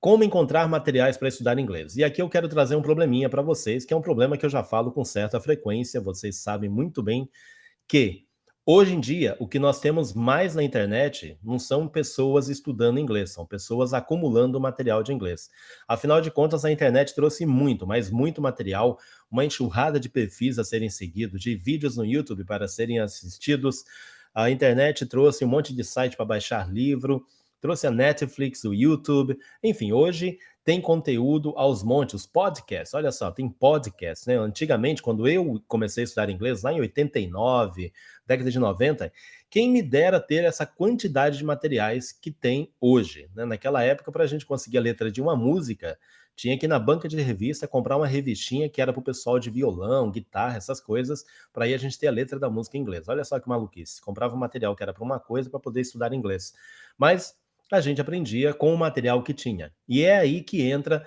como encontrar materiais para estudar inglês. E aqui eu quero trazer um probleminha para vocês, que é um problema que eu já falo com certa frequência, vocês sabem muito bem que hoje em dia o que nós temos mais na internet não são pessoas estudando inglês, são pessoas acumulando material de inglês. Afinal de contas, a internet trouxe muito, mas muito material, uma enxurrada de perfis a serem seguidos, de vídeos no YouTube para serem assistidos. A internet trouxe um monte de site para baixar livro, trouxe a Netflix, o YouTube, enfim, hoje tem conteúdo aos montes, os podcasts, olha só, tem podcasts, né? Antigamente, quando eu comecei a estudar inglês, lá em 89, década de 90, quem me dera ter essa quantidade de materiais que tem hoje, né? Naquela época, para a gente conseguir a letra de uma música, tinha que ir na banca de revista comprar uma revistinha que era para o pessoal de violão, guitarra, essas coisas, para aí a gente ter a letra da música em inglês. Olha só que maluquice, comprava um material que era para uma coisa para poder estudar inglês. Mas a gente aprendia com o material que tinha. E é aí que entra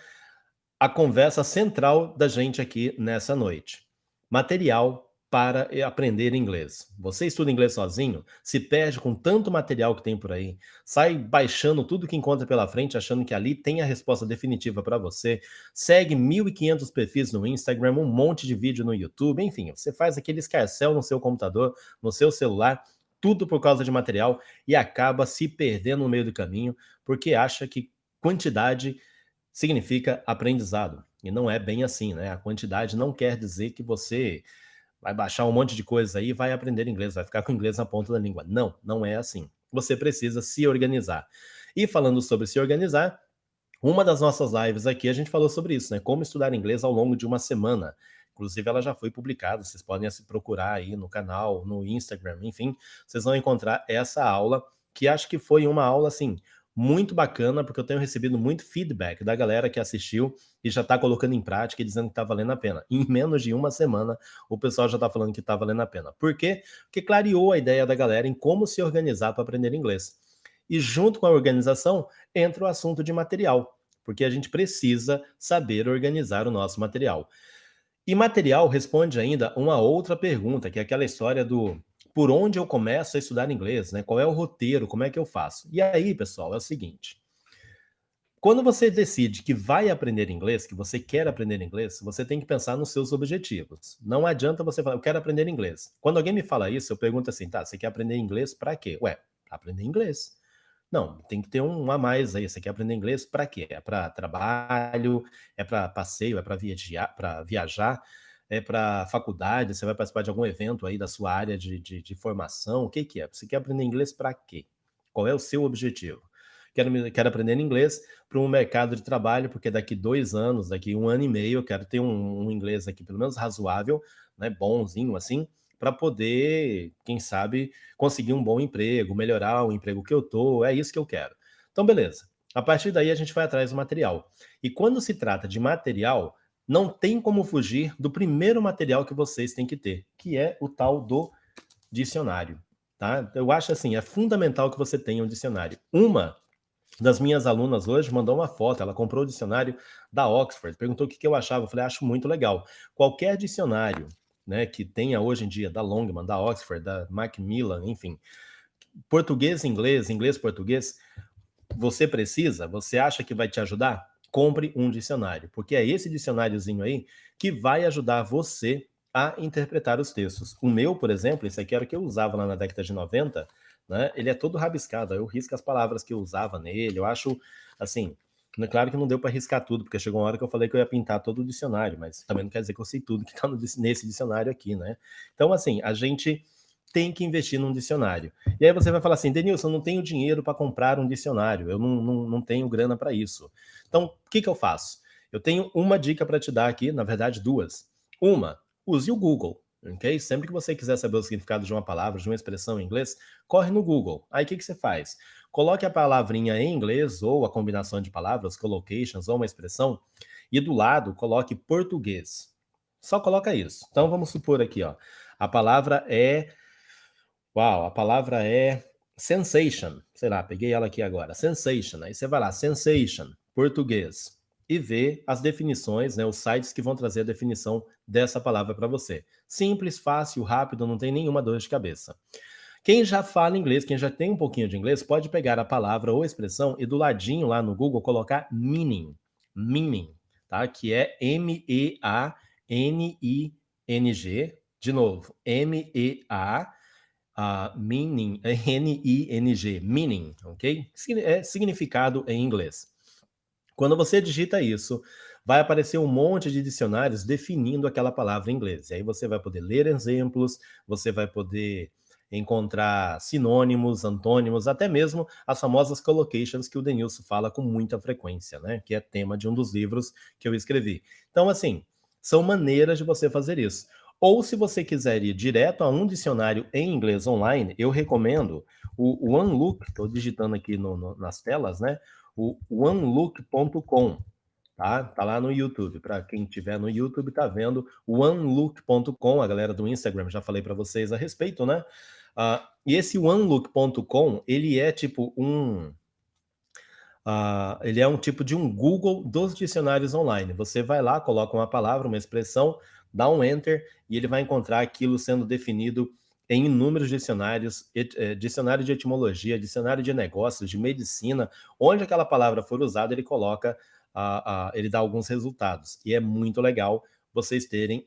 a conversa central da gente aqui nessa noite. Material para aprender inglês. Você estuda inglês sozinho, se perde com tanto material que tem por aí, sai baixando tudo que encontra pela frente, achando que ali tem a resposta definitiva para você, segue 1.500 perfis no Instagram, um monte de vídeo no YouTube, enfim, você faz aquele escarcéu no seu computador, no seu celular, tudo por causa de material e acaba se perdendo no meio do caminho, porque acha que quantidade significa aprendizado. E não é bem assim, né? A quantidade não quer dizer que você vai baixar um monte de coisa aí e vai aprender inglês, vai ficar com inglês na ponta da língua. Não, não é assim. Você precisa se organizar. E falando sobre se organizar, uma das nossas lives aqui a gente falou sobre isso, né? Como estudar inglês ao longo de uma semana. Inclusive, ela já foi publicada, vocês podem se procurar aí no canal, no Instagram, enfim, vocês vão encontrar essa aula, que acho que foi uma aula, assim, muito bacana, porque eu tenho recebido muito feedback da galera que assistiu e já está colocando em prática e dizendo que está valendo a pena. Em menos de uma semana, o pessoal já está falando que está valendo a pena. Por quê? Porque clareou a ideia da galera em como se organizar para aprender inglês. E junto com a organização, entra o assunto de material, porque a gente precisa saber organizar o nosso material. E material responde ainda uma outra pergunta, que é aquela história do por onde eu começo a estudar inglês, né? Qual é o roteiro, como é que eu faço? E aí, pessoal, é o seguinte: quando você decide que vai aprender inglês, que você quer aprender inglês, você tem que pensar nos seus objetivos. Não adianta você falar, eu quero aprender inglês. Quando alguém me fala isso, eu pergunto assim, tá, você quer aprender inglês para quê? Ué, para aprender inglês. Não, tem que ter um a mais aí. Você quer aprender inglês para quê? É para trabalho, é para passeio, é para viajar, é para faculdade, você vai participar de algum evento aí da sua área de formação, o que que é? Você quer aprender inglês para quê? Qual é o seu objetivo? Quero aprender inglês para um mercado de trabalho, porque daqui 2 anos, daqui 1 ano e meio, eu quero ter um inglês aqui pelo menos razoável, né, bonzinho assim, para poder, quem sabe, conseguir um bom emprego, melhorar o emprego que eu tô, é isso que eu quero. Então, beleza. A partir daí a gente vai atrás do material. E quando se trata de material, não tem como fugir do primeiro material que vocês têm que ter, que é o tal do dicionário, tá? Eu acho assim, é fundamental que você tenha um dicionário. Uma das minhas alunas hoje mandou uma foto, ela comprou o dicionário da Oxford, perguntou o que eu achava, eu falei, acho muito legal. Qualquer dicionário, né, que tenha hoje em dia, da Longman, da Oxford, da Macmillan, enfim, português, inglês, inglês, português, você precisa, você acha que vai te ajudar? Compre um dicionário, porque é esse dicionáriozinho aí que vai ajudar você a interpretar os textos. O meu, por exemplo, esse aqui era o que eu usava lá na década de 90, né? Ele é todo rabiscado, eu risco as palavras que eu usava nele, eu acho, assim, claro que não deu para riscar tudo, porque chegou uma hora que eu falei que eu ia pintar todo o dicionário, mas também não quer dizer que eu sei tudo que está nesse dicionário aqui, né? Então, assim, a gente tem que investir num dicionário. E aí você vai falar assim, Denilson, eu não tenho dinheiro para comprar um dicionário, eu não tenho grana para isso. Então, o que eu faço? Eu tenho uma dica para te dar aqui, na verdade, duas. Uma, use o Google, ok? Sempre que você quiser saber o significado de uma palavra, de uma expressão em inglês, corre no Google. Aí o que você faz? Coloque a palavrinha em inglês ou a combinação de palavras, collocations ou uma expressão, e do lado coloque português. Só coloca isso. Então vamos supor aqui, ó, a palavra é Uau, a palavra é sensation. Sei lá, peguei ela aqui agora. Sensation. Aí você vai lá, sensation, português, e vê as definições, né, os sites que vão trazer a definição dessa palavra para você. Simples, fácil, rápido, não tem nenhuma dor de cabeça. Quem já fala inglês, quem já tem um pouquinho de inglês, pode pegar a palavra ou expressão e do ladinho lá no Google colocar meaning, tá? Que é M-E-A-N-I-N-G. De novo, meaning, N-I-N-G, meaning, ok? É significado em inglês. Quando você digita isso, vai aparecer um monte de dicionários definindo aquela palavra em inglês. E aí você vai poder ler exemplos, você vai poder encontrar sinônimos, antônimos, até mesmo as famosas collocations que o Denilson fala com muita frequência, né? Que é tema de um dos livros que eu escrevi. Então, assim, são maneiras de você fazer isso. Ou se você quiser ir direto a um dicionário em inglês online, eu recomendo o OneLook, estou digitando aqui nas telas, né? O onelook.com, tá? Tá lá no YouTube. Para quem tiver no YouTube, tá vendo o onelook.com, a galera do Instagram, já falei para vocês a respeito, né? E esse onelook.com, ele é tipo ele é um tipo de um Google dos dicionários online. Você vai lá, coloca uma palavra, uma expressão, dá um enter e ele vai encontrar aquilo sendo definido em inúmeros dicionários, dicionário de etimologia, dicionário de negócios, de medicina, onde aquela palavra for usada, ele coloca, ele dá alguns resultados. E é muito legal vocês terem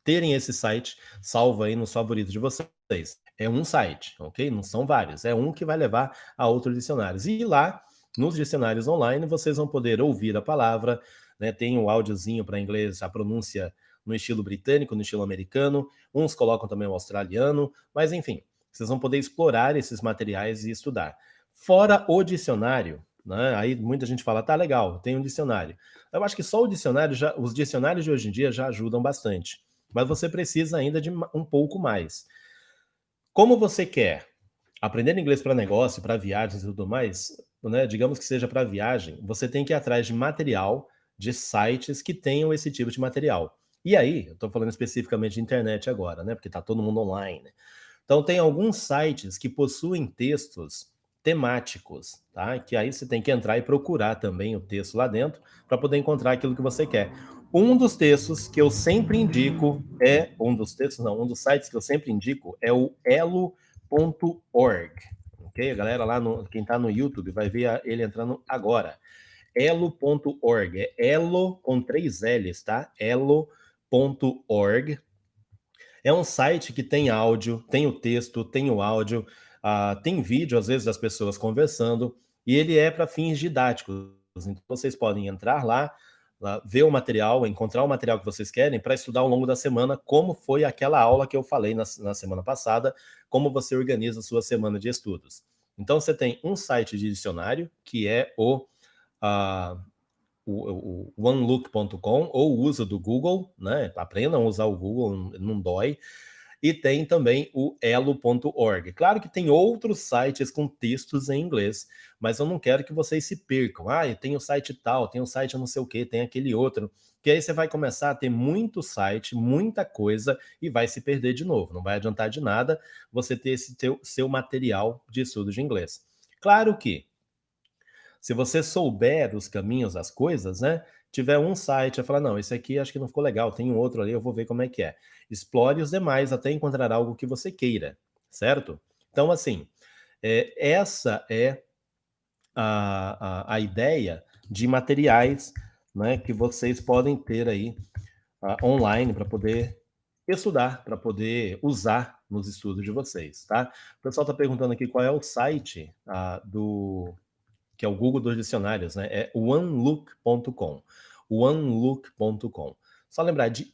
terem esse site salvo aí nos favoritos de vocês. É um site, ok? Não são vários. É um que vai levar a outros dicionários. E lá, nos dicionários online, vocês vão poder ouvir a palavra, né? Tem o áudiozinho para inglês, a pronúncia no estilo britânico, no estilo americano. Uns colocam também o australiano, mas enfim, vocês vão poder explorar esses materiais e estudar. Fora o dicionário, né? Aí muita gente fala, tá legal, tem um dicionário. Eu acho que só o dicionário, os dicionários de hoje em dia já ajudam bastante. Mas você precisa ainda de um pouco mais. Como você quer aprender inglês para negócio, para viagens e tudo mais, né? Digamos que seja para viagem, você tem que ir atrás de material, de sites que tenham esse tipo de material. E aí, eu estou falando especificamente de internet agora, né? Porque está todo mundo online. Então, tem alguns sites que possuem textos temáticos, tá? Que aí você tem que entrar e procurar também o texto lá dentro para poder encontrar aquilo que você quer. Um dos textos que eu sempre indico um dos sites que eu sempre indico é o elo.org, ok? A galera lá, quem está no YouTube vai ver ele entrando agora. Elo.org, é elo com 3 L's, tá? Elo.org. É um site que tem áudio, tem o texto, tem o áudio, tem vídeo, às vezes, das pessoas conversando, e ele é para fins didáticos. Então, vocês podem entrar lá, ver o material, encontrar o material que vocês querem para estudar ao longo da semana, como foi aquela aula que eu falei na semana passada, como você organiza a sua semana de estudos. Então, você tem um site de dicionário, que é o onelook.com ou o uso do Google, né? Aprendam a usar o Google, não dói. E tem também o elo.org. Claro que tem outros sites com textos em inglês, mas eu não quero que vocês se percam. Tem o site tal, tem o site não sei o que, tem aquele outro. Que aí você vai começar a ter muito site, muita coisa e vai se perder de novo. Não vai adiantar de nada você ter esse seu material de estudo de inglês. Claro que se você souber os caminhos das coisas, né? Tiver um site, vai falar, não, esse aqui acho que não ficou legal, tem um outro ali, eu vou ver como é que é. Explore os demais até encontrar algo que você queira, certo? Então, assim, essa é a ideia de materiais, né, que vocês podem ter aí online para poder estudar, para poder usar nos estudos de vocês, tá? O pessoal está perguntando aqui qual é o site que é o Google dos dicionários, né? É onelook.com. Onelook.com. Só lembrar de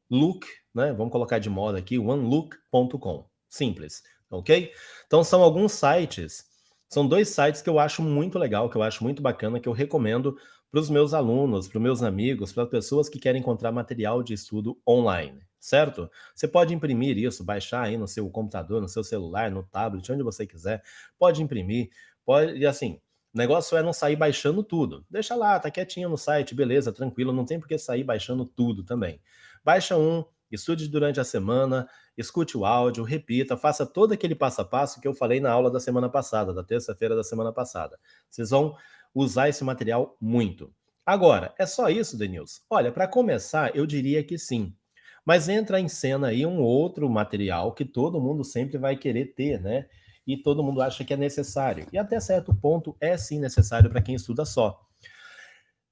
look, né? Vamos colocar de moda aqui, onelook.com. Simples, ok? Então são alguns sites, são 2 sites que eu acho muito legal, que eu acho muito bacana, que eu recomendo para os meus alunos, para os meus amigos, para as pessoas que querem encontrar material de estudo online, certo? Você pode imprimir isso, baixar aí no seu computador, no seu celular, no tablet, onde você quiser, pode imprimir, pode, e assim, o negócio é não sair baixando tudo. Deixa lá, tá quietinho no site, beleza, tranquilo, não tem por que sair baixando tudo também. Baixa um, estude durante a semana, escute o áudio, repita, faça todo aquele passo a passo que eu falei na aula da semana passada, da terça-feira da semana passada. Vocês vão usar esse material muito. Agora, é só isso, Denilson? Olha, para começar, eu diria que sim. Mas entra em cena aí um outro material que todo mundo sempre vai querer ter, né? E todo mundo acha que é necessário. E até certo ponto é sim necessário para quem estuda só.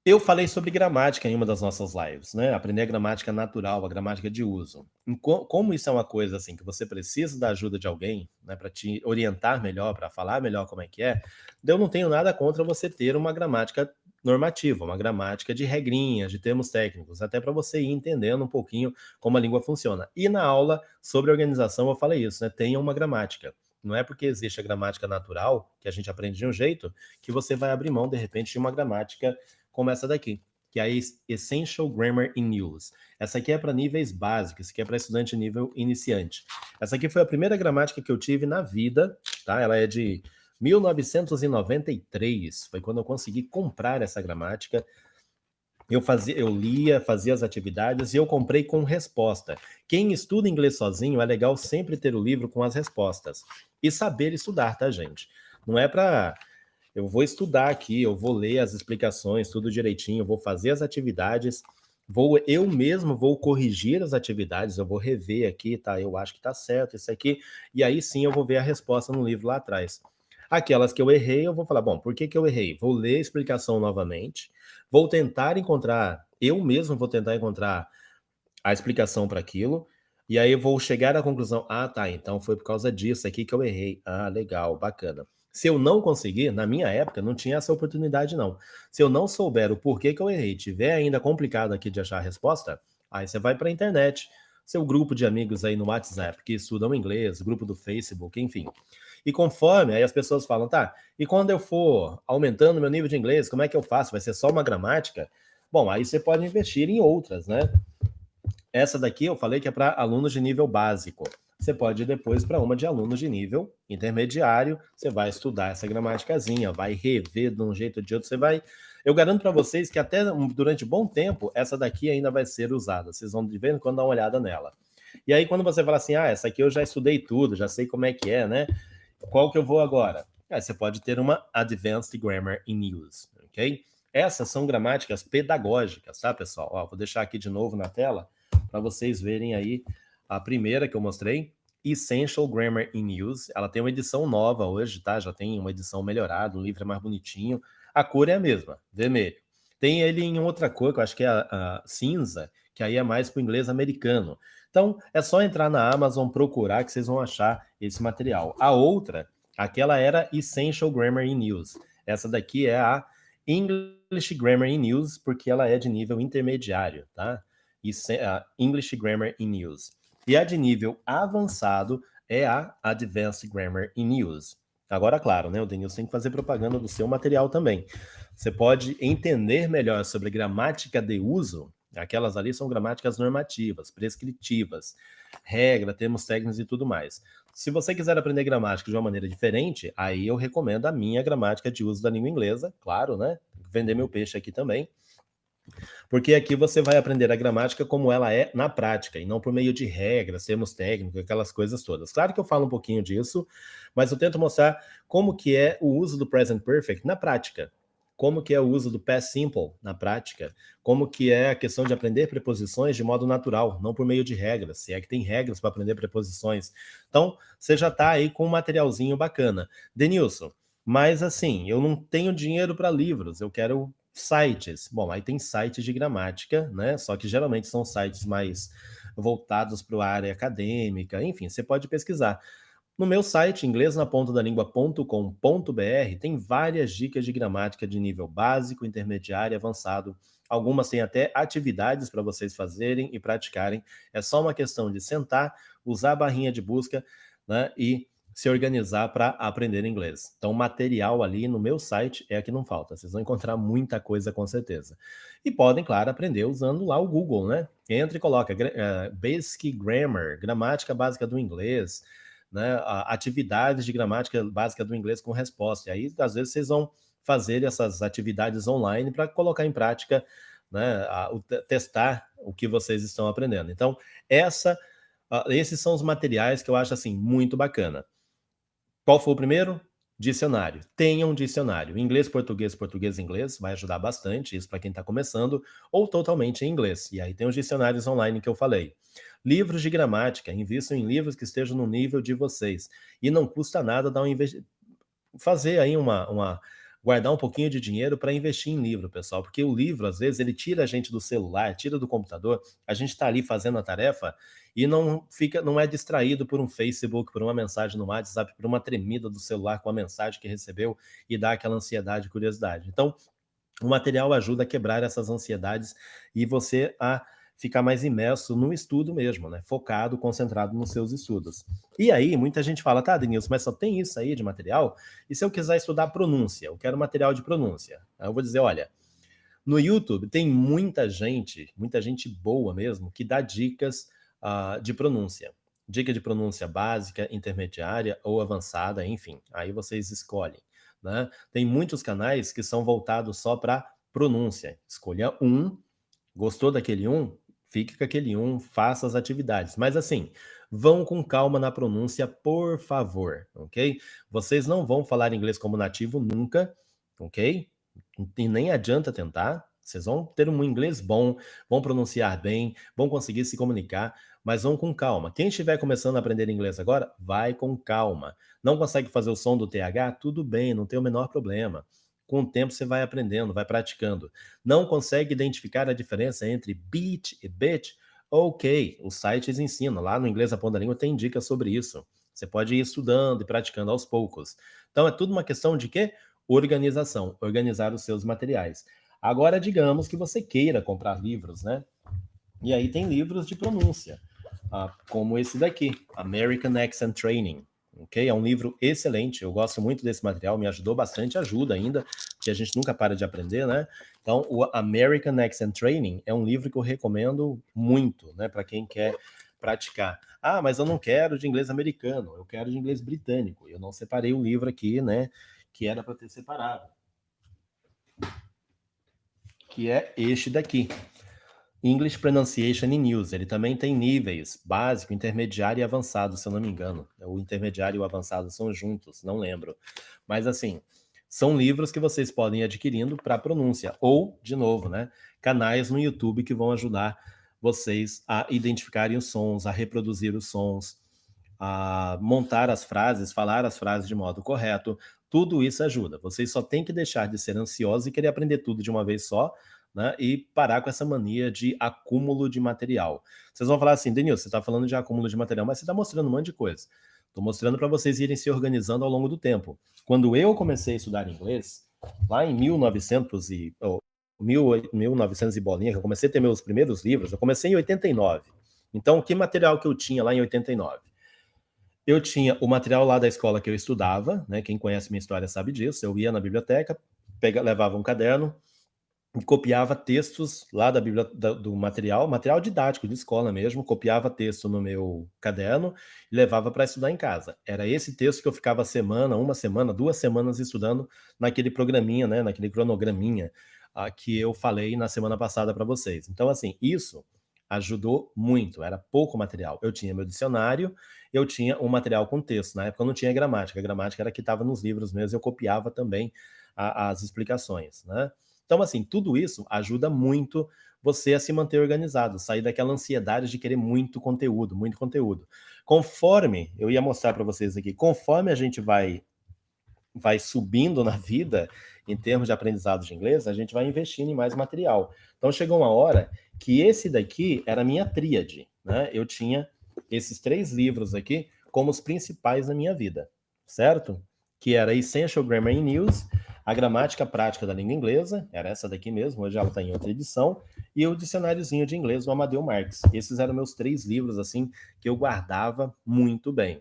Eu falei sobre gramática em uma das nossas lives, né? Aprender a gramática natural, a gramática de uso. Como isso é uma coisa assim que você precisa da ajuda de alguém, né, para te orientar melhor, para falar melhor como é que é, eu não tenho nada contra você ter uma gramática normativa, uma gramática de regrinhas, de termos técnicos, até para você ir entendendo um pouquinho como a língua funciona. E na aula sobre organização eu falei isso, né? Tenha uma gramática. Não é porque existe a gramática natural, que a gente aprende de um jeito, que você vai abrir mão, de repente, de uma gramática como essa daqui, que é a Essential Grammar in Use. Essa aqui é para níveis básicos, que é para estudante nível iniciante. Essa aqui foi a primeira gramática que eu tive na vida, tá? Ela é de 1993, foi quando eu consegui comprar essa gramática. Eu lia, fazia as atividades e eu comprei com resposta. Quem estuda inglês sozinho, é legal sempre ter o livro com as respostas. E saber estudar, tá, gente? Não é para eu vou estudar aqui, eu vou ler as explicações, tudo direitinho, eu vou fazer as atividades, eu mesmo vou corrigir as atividades, eu vou rever aqui, tá? Eu acho que tá certo isso aqui, e aí sim eu vou ver a resposta no livro lá atrás. Aquelas que eu errei, eu vou falar, bom, por que que eu errei? Vou ler a explicação novamente, vou tentar encontrar, eu mesmo vou tentar encontrar a explicação para aquilo, e aí eu vou chegar à conclusão, ah, tá, então foi por causa disso aqui que eu errei. Ah, legal, bacana. Se eu não conseguir, na minha época, não tinha essa oportunidade, não. Se eu não souber o porquê que eu errei, tiver ainda complicado aqui de achar a resposta, aí você vai para a internet, seu grupo de amigos aí no WhatsApp que estudam inglês, grupo do Facebook, enfim. E conforme, aí as pessoas falam, tá, e quando eu for aumentando meu nível de inglês, como é que eu faço? Vai ser só uma gramática? Bom, aí você pode investir em outras, né? Essa daqui eu falei que é para alunos de nível básico. Você pode ir depois para uma de alunos de nível intermediário, você vai estudar essa gramaticazinha, vai rever de um jeito ou de outro, você vai... Eu garanto para vocês que até durante bom tempo, essa daqui ainda vai ser usada. Vocês vão de vez em quando dar uma olhada nela. E aí quando você fala assim, ah, essa aqui eu já estudei tudo, já sei como é que é, né? Qual que eu vou agora? Aí você pode ter uma Advanced Grammar in Use, ok? Essas são gramáticas pedagógicas, tá, pessoal? Ó, vou deixar aqui de novo na tela para vocês verem aí a primeira que eu mostrei, Essential Grammar in Use. Ela tem uma edição nova hoje, tá? Já tem uma edição melhorada, o livro é mais bonitinho. A cor é a mesma, vermelho. Tem ele em outra cor, que eu acho que é a cinza, que aí é mais para o inglês americano. Então, é só entrar na Amazon, procurar, que vocês vão achar esse material. A outra, aquela era Essential Grammar in Use. Essa daqui é a English Grammar in Use, porque ela é de nível intermediário, tá? English Grammar in Use. E a de nível avançado é a Advanced Grammar in Use. Agora, claro, né, o Denilson tem que fazer propaganda do seu material também. Você pode entender melhor sobre gramática de uso, aquelas ali são gramáticas normativas, prescritivas, regra, termos técnicos e tudo mais. Se você quiser aprender gramática de uma maneira diferente, aí eu recomendo a minha gramática de uso da língua inglesa, claro, né? Vender meu peixe aqui também. Porque aqui você vai aprender a gramática como ela é na prática, e não por meio de regras, termos técnicos, aquelas coisas todas. Claro que eu falo um pouquinho disso, mas eu tento mostrar como que é o uso do present perfect na prática. Como que é o uso do past simple na prática. Como que é a questão de aprender preposições de modo natural, não por meio de regras. Se é que tem regras para aprender preposições. Então, você já está aí com um materialzinho bacana. Denilson, mas assim, eu não tenho dinheiro para livros, eu quero sites. Bom, aí tem sites de gramática, né? Só que geralmente são sites mais voltados para a área acadêmica, enfim, você pode pesquisar. No meu site, inglesnapontadalingua.com.br, tem várias dicas de gramática de nível básico, intermediário e avançado. Algumas têm até atividades para vocês fazerem e praticarem. É só uma questão de sentar, usar a barrinha de busca, né, e se organizar para aprender inglês. Então, material ali no meu site é que não falta. Vocês vão encontrar muita coisa com certeza. E podem, claro, aprender usando lá o Google, né? Entra e coloca Basic Grammar, gramática básica do inglês, né? Atividades de gramática básica do inglês com resposta. E aí, às vezes, vocês vão fazer essas atividades online para colocar em prática, né? Testar o que vocês estão aprendendo. Então, esses são os materiais que eu acho assim muito bacana. Qual foi o primeiro? Dicionário. Tenha um dicionário. Inglês, português, português, inglês. Vai ajudar bastante, isso para quem está começando, ou totalmente em inglês. E aí tem os dicionários online que eu falei. Livros de gramática. Invistam em livros que estejam no nível de vocês. E não custa nada dar fazer aí guardar um pouquinho de dinheiro para investir em livro, pessoal, porque o livro, às vezes, ele tira a gente do celular, tira do computador, a gente está ali fazendo a tarefa e não é distraído por um Facebook, por uma mensagem no WhatsApp, por uma tremida do celular com a mensagem que recebeu e dá aquela ansiedade e curiosidade. Então, o material ajuda a quebrar essas ansiedades e você a ficar mais imerso no estudo mesmo, né? Focado, concentrado nos seus estudos. E aí, muita gente fala, tá, Denilson, mas só tem isso aí de material? E se eu quiser estudar pronúncia? Eu quero material de pronúncia. Aí eu vou dizer, olha, no YouTube tem muita gente boa mesmo, que dá dicas de pronúncia. Dica de pronúncia básica, intermediária ou avançada, enfim. Aí vocês escolhem. Né? Tem muitos canais que são voltados só para pronúncia. Escolha um, gostou daquele um? Fique com aquele um, faça as atividades. Mas assim, vão com calma na pronúncia, por favor, ok? Vocês não vão falar inglês como nativo nunca, ok? E nem adianta tentar. Vocês vão ter um inglês bom, vão pronunciar bem, vão conseguir se comunicar, mas vão com calma. Quem estiver começando a aprender inglês agora, vai com calma. Não consegue fazer o som do TH? Tudo bem, não tem o menor problema. Com o tempo você vai aprendendo, vai praticando. Não consegue identificar a diferença entre beat e bit? Ok, os sites ensinam. Lá no Inglês a Ponta da Língua tem dicas sobre isso. Você pode ir estudando e praticando aos poucos. Então é tudo uma questão de quê? Organização, organizar os seus materiais. Agora, digamos que você queira comprar livros, né? E aí tem livros de pronúncia, como esse daqui, American Accent Training. Ok? É um livro excelente, eu gosto muito desse material, me ajudou bastante, ajuda ainda, porque a gente nunca para de aprender, né? Então, o American Accent Training é um livro que eu recomendo muito, né, para quem quer praticar. Ah, mas eu não quero de inglês americano, eu quero de inglês britânico. Eu não separei o livro aqui, né, que era para ter separado, que é este daqui. English Pronunciation in Use. Ele também tem níveis, básico, intermediário e avançado, se eu não me engano. O intermediário e o avançado são juntos, não lembro. Mas assim, são livros que vocês podem ir adquirindo para pronúncia. Ou, de novo, né, canais no YouTube que vão ajudar vocês a identificarem os sons, a reproduzir os sons, a montar as frases, falar as frases de modo correto. Tudo isso ajuda. Vocês só têm que deixar de ser ansiosos e querer aprender tudo de uma vez só, né, e parar com essa mania de acúmulo de material. Vocês vão falar assim, Denilson, você está falando de acúmulo de material, mas você está mostrando um monte de coisa. Estou mostrando para vocês irem se organizando ao longo do tempo. Quando eu comecei a estudar inglês, lá em 1900 e bolinha, que eu comecei a ter meus primeiros livros, eu comecei em 89. Então, que material que eu tinha lá em 89? Eu tinha o material lá da escola que eu estudava, né? Quem conhece minha história sabe disso. Eu ia na biblioteca, levava um caderno, copiava textos lá do material didático de escola mesmo, copiava texto no meu caderno e levava para estudar em casa. Era esse texto que eu ficava uma semana, 2 semanas estudando naquele programinha, né, naquele cronograminha que eu falei na semana passada para vocês. Então, assim, isso ajudou muito, era pouco material. Eu tinha meu dicionário, eu tinha um material com texto. Na época eu não tinha gramática, a gramática era que estava nos livros mesmo, eu copiava também as explicações, né? Então, assim, tudo isso ajuda muito você a se manter organizado, sair daquela ansiedade de querer muito conteúdo, muito conteúdo. Conforme, eu ia mostrar para vocês aqui, conforme a gente vai subindo na vida, em termos de aprendizado de inglês, a gente vai investindo em mais material. Então, chegou uma hora que esse daqui era a minha tríade, né? Eu tinha esses 3 livros aqui como os principais na minha vida, certo? Que era Essential Grammar in Use, a gramática prática da língua inglesa, era essa daqui mesmo, hoje ela está em outra edição, e o dicionáriozinho de inglês do Amadeu Marques. Esses eram meus 3 livros, assim, que eu guardava muito bem.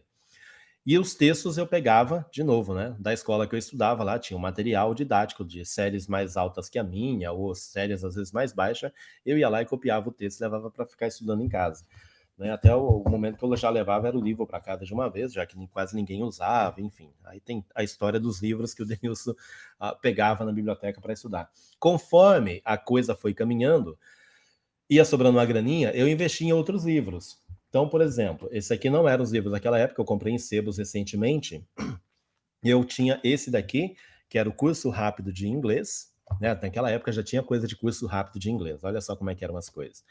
E os textos eu pegava, de novo, né, da escola que eu estudava lá, tinha um material didático de séries mais altas que a minha, ou séries às vezes mais baixas, eu ia lá e copiava o texto e levava para ficar estudando em casa. Né? Até o momento que eu já levava era o livro para casa de uma vez, já que quase ninguém usava, enfim. Aí tem a história dos livros que o Denilson pegava na biblioteca para estudar. Conforme a coisa foi caminhando, ia sobrando uma graninha, eu investi em outros livros. Então, por exemplo, esse aqui não era os livros daquela época, eu comprei em sebos recentemente, Eu tinha esse daqui, que era o curso rápido de inglês, né? Naquela época já tinha coisa de curso rápido de inglês. Olha só como é que eram as coisas.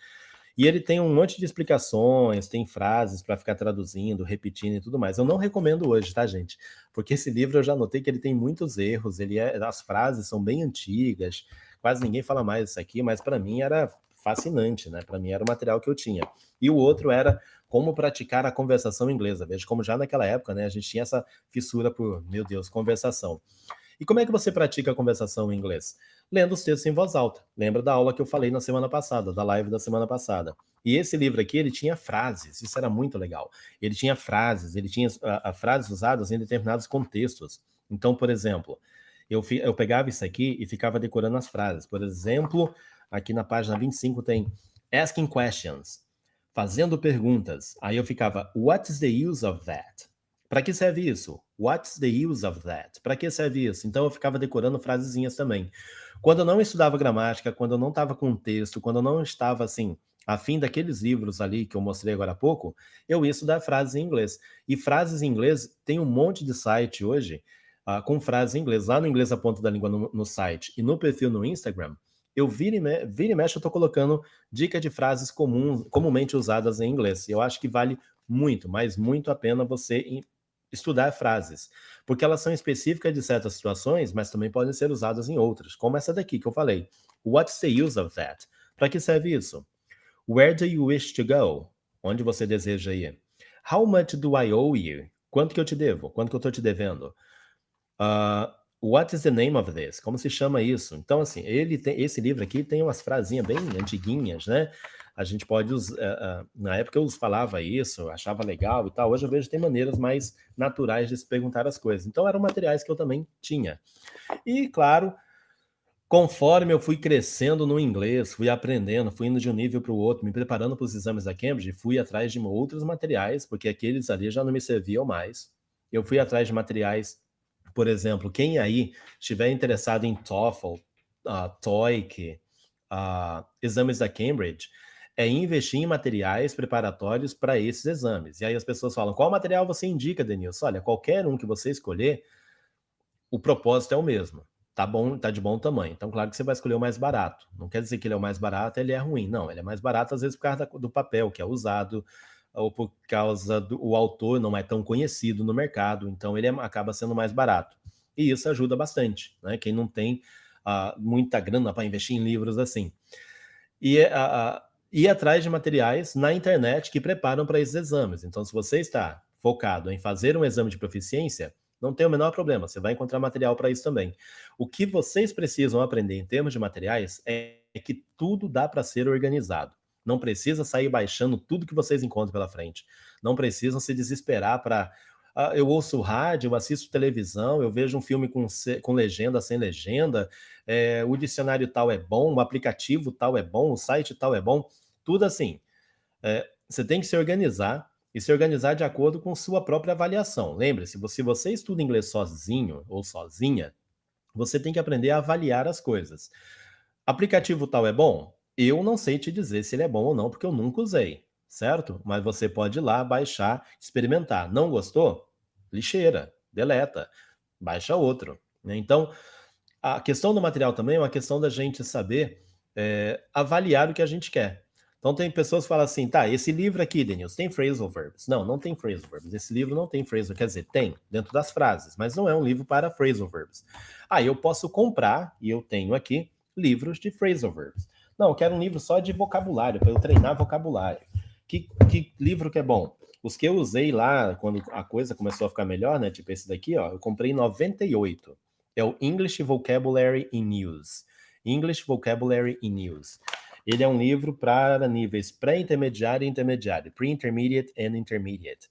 E ele tem um monte de explicações, tem frases para ficar traduzindo, repetindo e tudo mais. Eu não recomendo hoje, tá, gente? Porque esse livro eu já notei que ele tem muitos erros, as frases são bem antigas, quase ninguém fala mais isso aqui, mas para mim era fascinante, né? Para mim era o material que eu tinha. E o outro era como praticar a conversação inglesa. Veja como já naquela época, né, a gente tinha essa fissura por, meu Deus, conversação. E como é que você pratica a conversação em inglês? Lendo os textos em voz alta. Lembra da aula que eu falei na semana passada, da live da semana passada. E esse livro aqui, ele tinha frases, isso era muito legal. Ele tinha frases, ele tinha frases usadas em determinados contextos. Então, por exemplo, eu pegava isso aqui e ficava decorando as frases. Por exemplo, aqui na página 25 tem asking questions, fazendo perguntas. Aí eu ficava, what is the use of that? Para que serve isso? What's the use of that? Para que serve isso? Então eu ficava decorando frasezinhas também. Quando eu não estudava gramática, quando eu não estava com texto, quando eu não estava assim, a fim daqueles livros ali que eu mostrei agora há pouco, eu ia estudar frases em inglês. E frases em inglês, tem um monte de site hoje com frases em inglês. Lá no Inglês a Ponta da Língua no site e no perfil no Instagram, eu vira e mexe, eu tô colocando dica de frases comumente usadas em inglês. E eu acho que vale muito, mas muito a pena você estudar frases, porque elas são específicas de certas situações, mas também podem ser usadas em outras, como essa daqui que eu falei. What's the use of that? Para que serve isso? Where do you wish to go? Onde você deseja ir? How much do I owe you? Quanto que eu te devo? Quanto que eu estou te devendo? What is the name of this? Como se chama isso? Então, assim, esse livro aqui tem umas frasinhas bem antiguinhas, né? A gente pode usar. Na época eu falava isso, eu achava legal e tal. Hoje eu vejo que tem maneiras mais naturais de se perguntar as coisas. Então, eram materiais que eu também tinha. E, claro, conforme eu fui crescendo no inglês, fui aprendendo, fui indo de um nível para o outro, me preparando para os exames da Cambridge, fui atrás de outros materiais, porque aqueles ali já não me serviam mais. Eu fui atrás de materiais, por exemplo, quem aí estiver interessado em TOEFL, TOEIC, exames da Cambridge, é investir em materiais preparatórios para esses exames. E aí as pessoas falam, qual material você indica, Denilson? Olha, qualquer um que você escolher, o propósito é o mesmo. Tá bom, tá de bom tamanho. Então, claro que você vai escolher o mais barato. Não quer dizer que ele é o mais barato, ele é ruim. Não, ele é mais barato às vezes por causa do papel que é usado, ou por causa do o autor não é tão conhecido no mercado, então ele acaba sendo mais barato. E isso ajuda bastante, né? Quem não tem muita grana para investir em livros assim. E ir atrás de materiais na internet que preparam para esses exames. Então, se você está focado em fazer um exame de proficiência, não tem o menor problema, você vai encontrar material para isso também. O que vocês precisam aprender em termos de materiais é que tudo dá para ser organizado. Não precisa sair baixando tudo que vocês encontram pela frente. Não precisam se desesperar para. Eu ouço rádio, eu assisto televisão, eu vejo um filme com legenda, sem legenda, o dicionário tal é bom, o aplicativo tal é bom, o site tal é bom. Tudo assim. Você tem que se organizar e se organizar de acordo com sua própria avaliação. Lembre-se, se você estuda inglês sozinho ou sozinha, você tem que aprender a avaliar as coisas. Aplicativo tal é bom? Eu não sei te dizer se ele é bom ou não, porque eu nunca usei, certo? Mas você pode ir lá, baixar, experimentar. Não gostou? Lixeira, deleta, baixa outro, né? Então, a questão do material também é uma questão da gente saber avaliar o que a gente quer. Então tem pessoas que falam assim, tá, esse livro aqui, Denilson, tem phrasal verbs? Não, não tem phrasal verbs. Esse livro não tem phrasal, quer dizer, tem, dentro das frases, mas não é um livro para phrasal verbs. Eu posso comprar, e eu tenho aqui, livros de phrasal verbs. Não, eu quero um livro só de vocabulário, para eu treinar vocabulário. Que livro que é bom? Os que eu usei lá, quando a coisa começou a ficar melhor, né, tipo esse daqui, ó, eu comprei em 98. É o English Vocabulary in Use. English Vocabulary in Use. Ele é um livro para níveis pré-intermediário e intermediário, pre-intermediate and intermediate.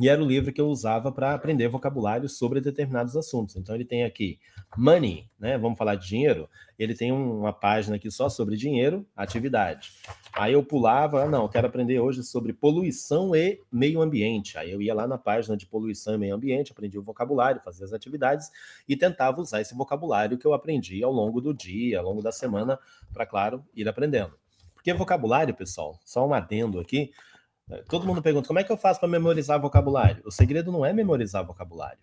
E era o livro que eu usava para aprender vocabulário sobre determinados assuntos. Então ele tem aqui money, né? Vamos falar de dinheiro. Ele tem uma página aqui só sobre dinheiro, atividade. Aí eu pulava, não, eu quero aprender hoje sobre poluição e meio ambiente. Aí eu ia lá na página de poluição e meio ambiente, aprendia o vocabulário, fazia as atividades e tentava usar esse vocabulário que eu aprendi ao longo do dia, ao longo da semana, para, claro, ir aprendendo. Porque vocabulário, pessoal, só um adendo aqui, todo mundo pergunta, como é que eu faço para memorizar vocabulário? O segredo não é memorizar vocabulário.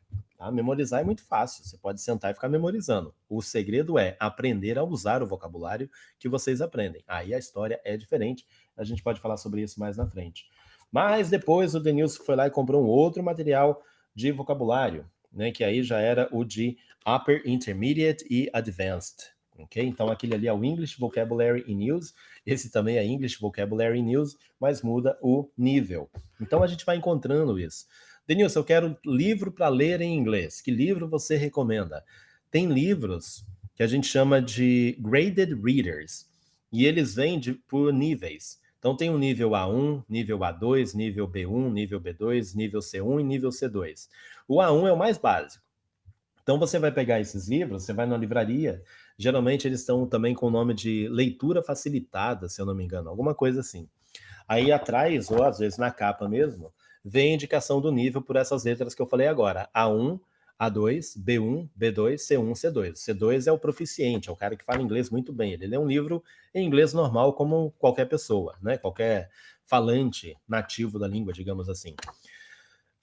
tá? Memorizar é muito fácil, você pode sentar e ficar memorizando. O segredo é aprender a usar o vocabulário que vocês aprendem. Aí a história é diferente, a gente pode falar sobre isso mais na frente. Mas depois o Denilson foi lá e comprou um outro material de vocabulário, né, que aí já era o de Upper Intermediate e Advanced. Ok? Então aquele ali é o English Vocabulary in Use, esse também é English Vocabulary in Use, mas muda o nível. Então a gente vai encontrando isso. Denilson, eu quero livro para ler em inglês. Que livro você recomenda? Tem livros que a gente chama de graded readers, e eles vêm por níveis. Então tem o nível A1, nível A2, nível B1, nível B2, nível C1 e nível C2. O A1 é o mais básico. Então você vai pegar esses livros, você vai na livraria, geralmente eles estão também com o nome de leitura facilitada, se eu não me engano, alguma coisa assim. Aí atrás, ou às vezes na capa mesmo, vem a indicação do nível por essas letras que eu falei agora. A1, A2, B1, B2, C1, C2. C2 é o proficiente, é o cara que fala inglês muito bem. Ele lê um livro em inglês normal como qualquer pessoa, né? Qualquer falante nativo da língua, digamos assim.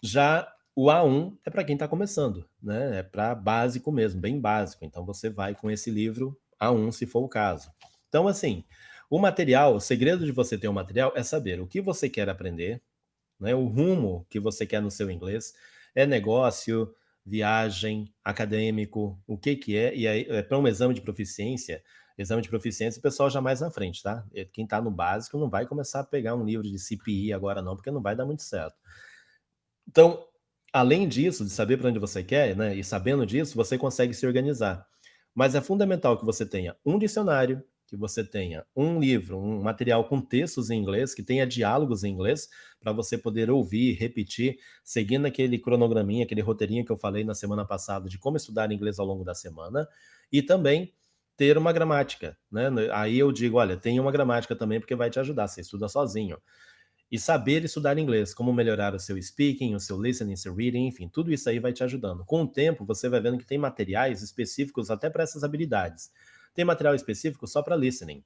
Já o A1 é para quem está começando, né? É para básico mesmo, bem básico. Então você vai com esse livro A1, se for o caso. Então, assim, o material, o segredo de você ter um material é saber o que você quer aprender, né? O rumo que você quer no seu inglês. É negócio, viagem, acadêmico, o que que é? E aí, para um exame de proficiência, o pessoal já mais na frente, tá? Quem está no básico não vai começar a pegar um livro de CPI agora não, porque não vai dar muito certo. Então, além disso, de saber para onde você quer, né, e sabendo disso, você consegue se organizar. Mas é fundamental que você tenha um dicionário, que você tenha um livro, um material com textos em inglês, que tenha diálogos em inglês, para você poder ouvir, repetir, seguindo aquele cronograminha, aquele roteirinho que eu falei na semana passada de como estudar inglês ao longo da semana, e também ter uma gramática, né? Aí eu digo, olha, tenha uma gramática também, porque vai te ajudar, você estuda sozinho. E saber estudar inglês, como melhorar o seu speaking, o seu listening, o seu reading, enfim, tudo isso aí vai te ajudando. Com o tempo, você vai vendo que tem materiais específicos até para essas habilidades. Tem material específico só para listening.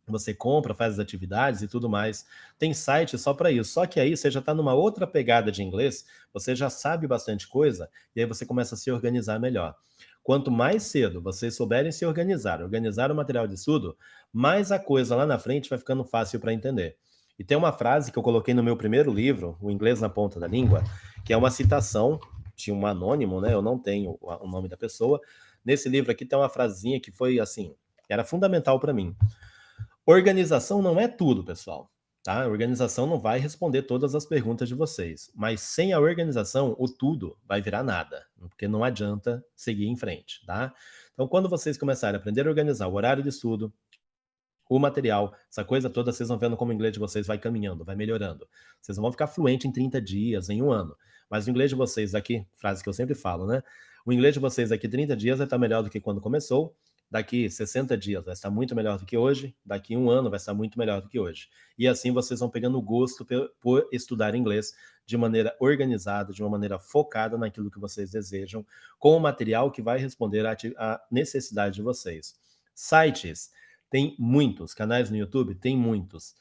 Você compra, faz as atividades e tudo mais. Tem site só para isso. Só que aí você já está numa outra pegada de inglês, você já sabe bastante coisa, e aí você começa a se organizar melhor. Quanto mais cedo vocês souberem se organizar, organizar o material de estudo, mais a coisa lá na frente vai ficando fácil para entender. E tem uma frase que eu coloquei no meu primeiro livro, O Inglês na Ponta da Língua, que é uma citação de um anônimo, né? Eu não tenho o nome da pessoa. Nesse livro aqui tem uma frasinha que foi assim, era fundamental para mim. Organização não é tudo, pessoal, tá? A organização não vai responder todas as perguntas de vocês, mas sem a organização, o tudo vai virar nada, porque não adianta seguir em frente, tá? Então, quando vocês começarem a aprender a organizar o horário de estudo, o material, essa coisa toda, vocês vão vendo como o inglês de vocês vai caminhando, vai melhorando. Vocês não vão ficar fluente em 30 dias, em um ano. Mas o inglês de vocês aqui, frase que eu sempre falo, né? O inglês de vocês daqui 30 dias vai estar melhor do que quando começou, daqui 60 dias vai estar muito melhor do que hoje, daqui um ano vai estar muito melhor do que hoje. E assim vocês vão pegando gosto por estudar inglês de maneira organizada, de uma maneira focada naquilo que vocês desejam, com o material que vai responder à necessidade de vocês. Sites, tem muitos. Canais no YouTube, tem muitos.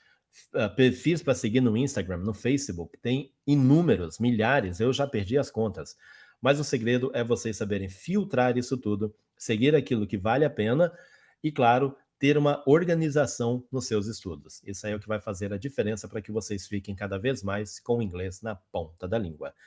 Perfis para seguir no Instagram, no Facebook, tem inúmeros, milhares, eu já perdi as contas. Mas o segredo é vocês saberem filtrar isso tudo, seguir aquilo que vale a pena e, claro, ter uma organização nos seus estudos. Isso aí é o que vai fazer a diferença para que vocês fiquem cada vez mais com o inglês na ponta da língua.